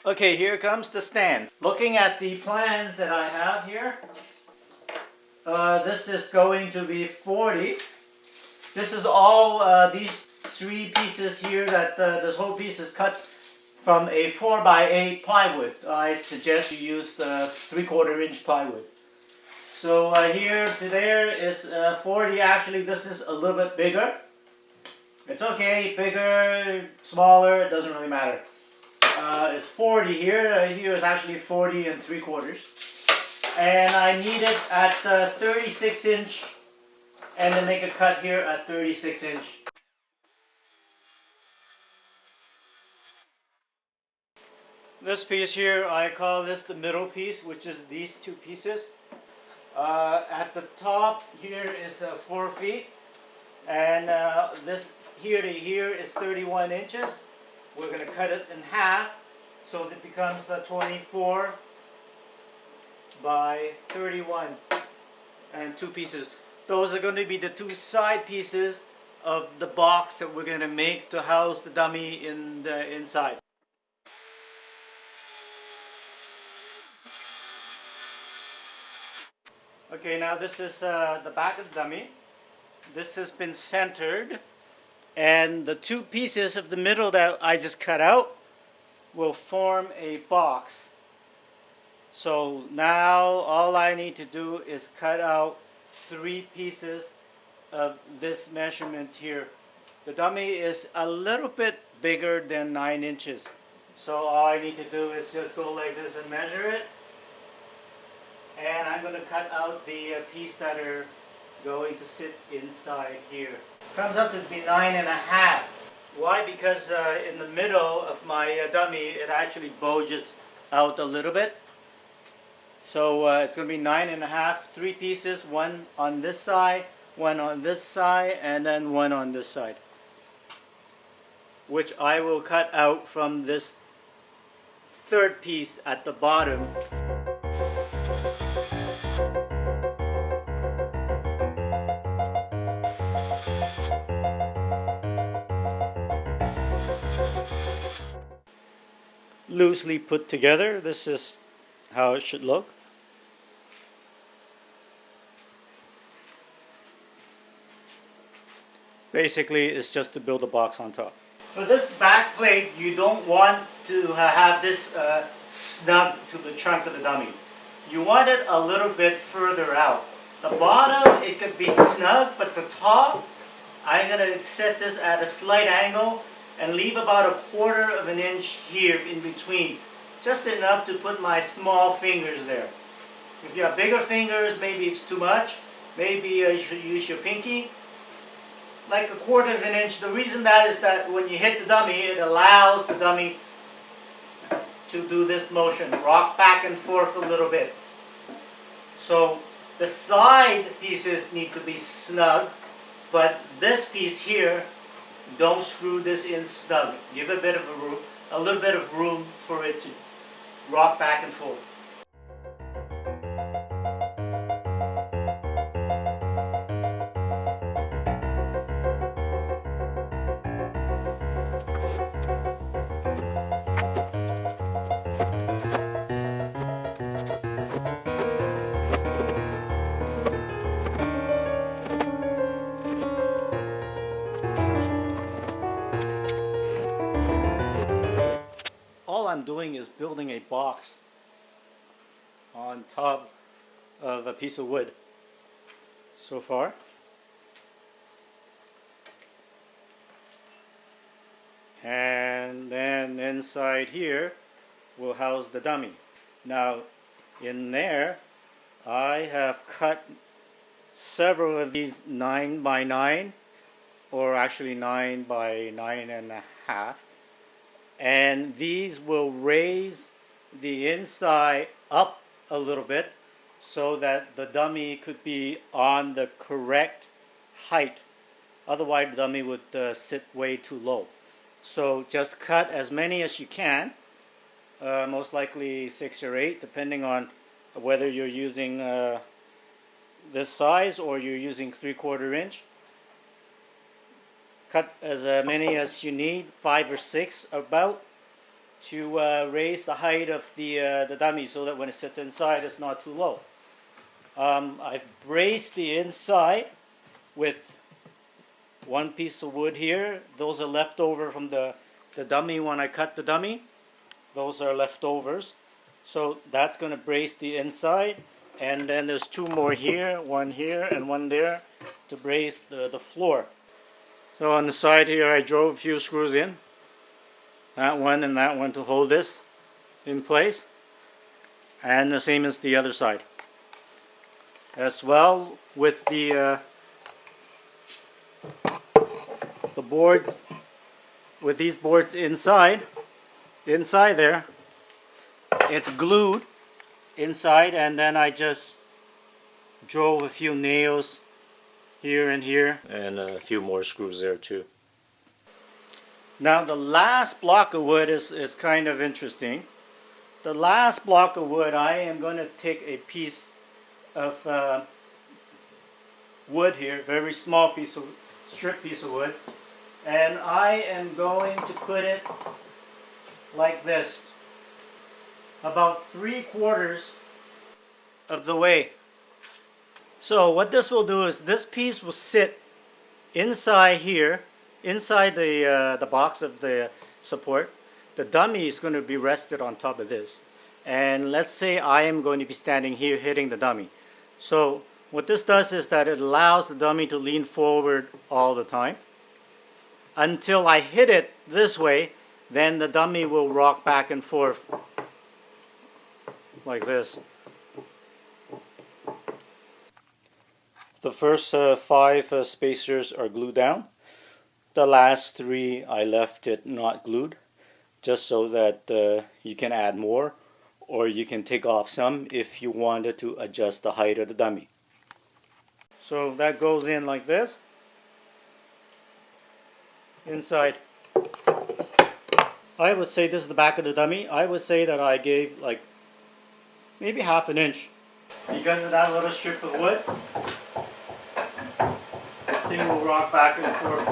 Okay, here comes the stand. Looking at the plans that I have here, this is going to be 40. This is all these three pieces here that this whole piece is cut from a 4x8 plywood. I suggest you use the 3/4 inch plywood. So here to there is 40. Actually, this is a little bit bigger. It's okay, bigger, smaller, it doesn't really matter. It's 40 here. Here is actually 40 3/4. And I need it at 36 inch and then make a cut here at 36 inch. This piece here, I call this the middle piece, which is these two pieces. At the top here is 4 feet, and this here to here is 31 inches. We're going to cut it in half so it becomes 24 by 31 and 2 pieces. Those are going to be the 2 side pieces of the box that we're going to make to house the dummy in the inside. Okay, now this is the back of the dummy. This has been centered, and the 2 pieces of the middle that I just cut out will form a box. So now all I need to do is cut out 3 pieces of this measurement here. The dummy is a little bit bigger than 9 inches. So all I need to do is just go like this and measure it. And I'm going to cut out the piece that are going to sit inside here. Comes out to be 9.5. Why? Because in the middle of my dummy, it actually bulges out a little bit. So it's going to be 9.5, 3 pieces, one on this side, one on this side, and then one on this side, which I will cut out from this 3rd piece at the bottom. Loosely put together, this is how it should look. Basically, it's just to build a box on top. For this back plate, you don't want to have this snug to the trunk of the dummy. You want it a little bit further out. The bottom, it could be snug, but the top, I'm going to set this at a slight angle and leave about 1/4 inch here in between. Just enough to put my small fingers there. If you have bigger fingers, maybe it's too much. Maybe you should use your pinky. Like 1/4 inch. The reason that is that when you hit the dummy, it allows the dummy to do this motion, rock back and forth a little bit. So the side pieces need to be snug, but this piece here, don't screw this in snug. Give a bit of a little bit of room for it to rock back and forth. All I'm doing is building a box on top of a piece of wood so far. And then inside here will house the dummy. Now in there I have cut several of these 9x9, or actually 9x9.5. And these will raise the inside up a little bit so that the dummy could be on the correct height. Otherwise the dummy would sit way too low. So just cut as many as you can, most likely 6 or 8, depending on whether you're using this size or you're using 3/4 inch. Cut as many as you need, 5 or 6 about, to raise the height of the dummy so that when it sits inside it's not too low. I've braced the inside with one piece of wood here. Those are left over from the dummy when I cut the dummy. Those are leftovers. So that's going to brace the inside. And then there's two more here and one there to brace the floor. So on the side here I drove a few screws in. That one and that one to hold this in place. And the same as the other side. As well with the boards, with these boards inside there, it's glued inside, and then I just drove a few nails here and here and a few more screws there too. Now the last block of wood is kind of interesting. The last block of wood, I am going to take a piece of wood here, very small piece of strip piece of wood, and I am going to put it like this, about 3/4 of the way. So what this will do is this piece will sit inside here, inside the box of the support. The dummy is going to be rested on top of this, and let's say I am going to be standing here hitting the dummy. So what this does is that it allows the dummy to lean forward all the time until I hit it this way. Then the dummy will rock back and forth like this. The first 5 spacers are glued down. The last 3 I left it not glued, just so that you can add more, or you can take off some if you wanted to adjust the height of the dummy. So that goes in like this, inside. I would say this is the back of the dummy. I would say that I gave like maybe 1/2 inch. Because of that little strip of wood, this thing will rock back and forth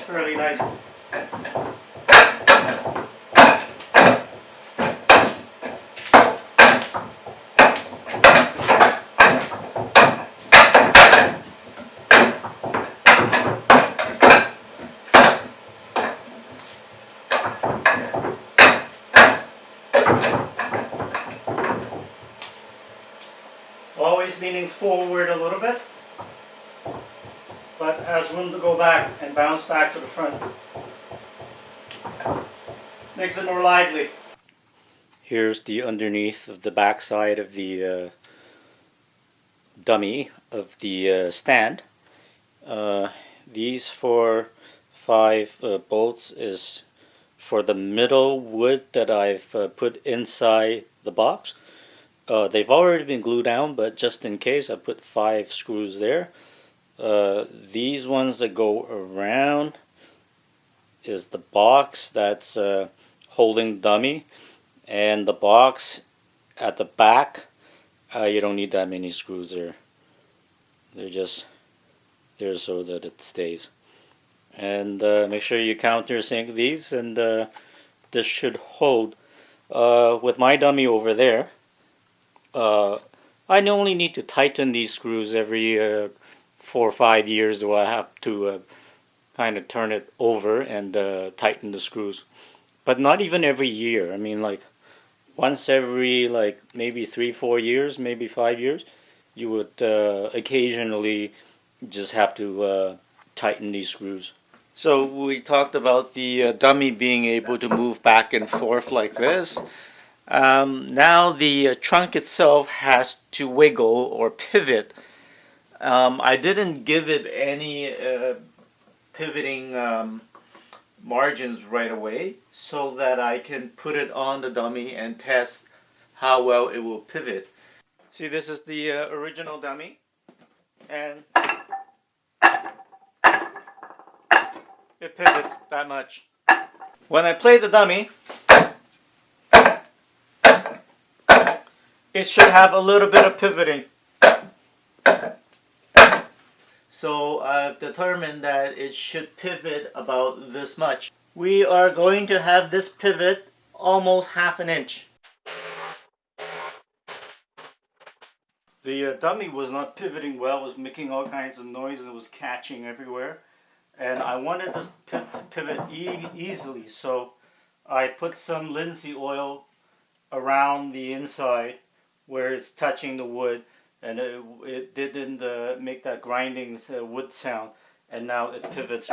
fairly nicely. Always leaning forward a little bit, but has room to go back and bounce back to the front. Makes it more lively. Here's the underneath of the back side of the dummy of the stand. These 5 bolts is for the middle wood that I've put inside the box. They've already been glued down, but just in case I put 5 screws there. These ones that go around is the box that's holding dummy, and the box at the back, you don't need that many screws there. They're just there so that it stays. And make sure you countersink these, and this should hold. With my dummy over there, I only need to tighten these screws every 4 or 5 years, so I have to kind of turn it over and tighten the screws. But not even every year. I mean, like once every like maybe 3-4 years, maybe 5 years, you would occasionally just have to tighten these screws. So we talked about the dummy being able to move back and forth like this. Now the trunk itself has to wiggle or pivot. I didn't give it any pivoting margins right away so that I can put it on the dummy and test how well it will pivot. See, this is the original dummy, and it pivots that much. When I play the dummy, it should have a little bit of pivoting. So I've determined that it should pivot about this much. We are going to have this pivot almost half an inch. The dummy was not pivoting well, it was making all kinds of noises, it was catching everywhere. And I wanted this to pivot easily, so I put some linseed oil around the inside where it's touching the wood, and it didn't make that grinding wood sound, and now it pivots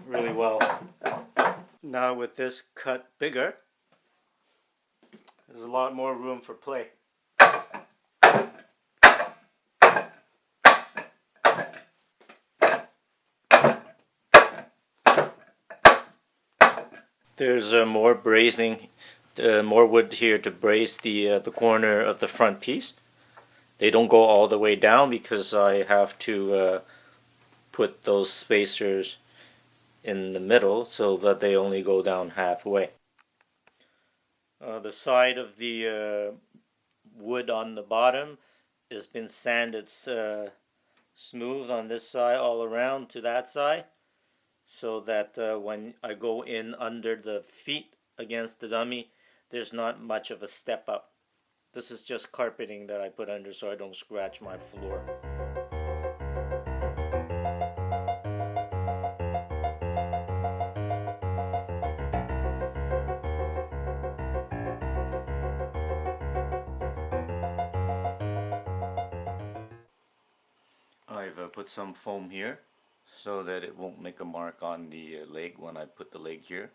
really well. Now with this cut bigger, there's a lot more room for play. There's more brazing, more wood here to braze the corner of the front piece. They don't go all the way down because I have to put those spacers in the middle so that they only go down halfway. The side of the wood on the bottom has been sanded smooth on this side all around to that side, so that when I go in under the feet against the dummy, there's not much of a step up. This is just carpeting that I put under so I don't scratch my floor. I've put some foam here so that it won't make a mark on the leg when I put the leg here,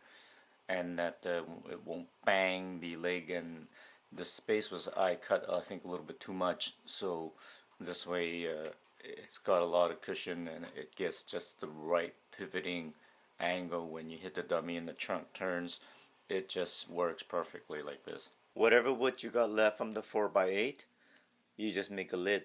and that it won't bang the leg. And the space was I cut I think a little bit too much, so this way it's got a lot of cushion and it gets just the right pivoting angle when you hit the dummy and the trunk turns. It just works perfectly like this. Whatever wood you got left from the 4x8, you just make a lid.